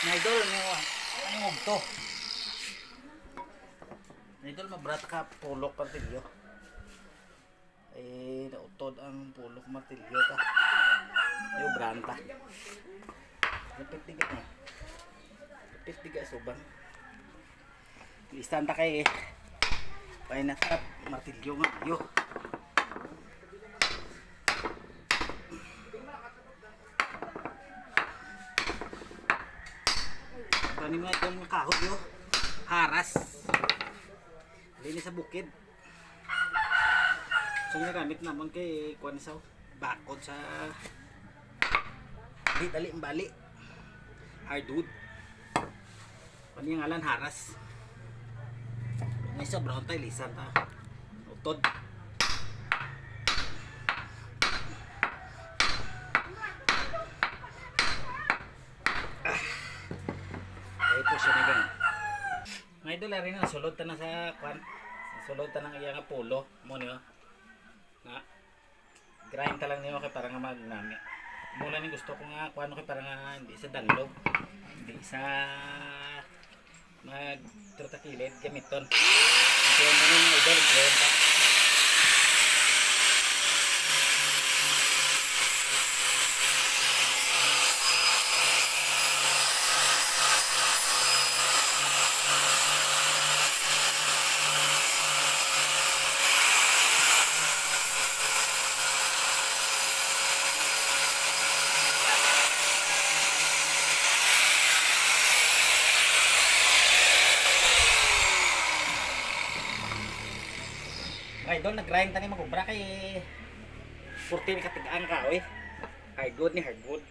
Mga idol, ano yung to? Mga idol, mabrata ka pulok martilyo. Nautod ang pulok martilyo ta. Yung branta. Lapit diga na. Lapit diga suban. Istanta kay pay natap martilyo nga yo. Ano mga ito yung kahoy yo? Haras. Linis sa bukid. So nagamit naman kay kuan sa bakod sa dali bali. Hardwood. Ano yung ngalan haras. May sobrang tayo lisan ta. Utod. Ito siya na ganun. Mga idol, rin na, sulod ta na sa kwan. Sulod ta ng iya nga pulo. Mo niyo. Na, grind ta lang niyo kay para nga magnami. Mula ni gusto ko nga kwan kay para nga hindi sa danlog. Hindi sa magtratakilid gamiton. Ito yung mga idol, grind ta. Idol, nag-grind tani magubra kay 40 ni katigaan ka oy. Hardwood ni hardwood.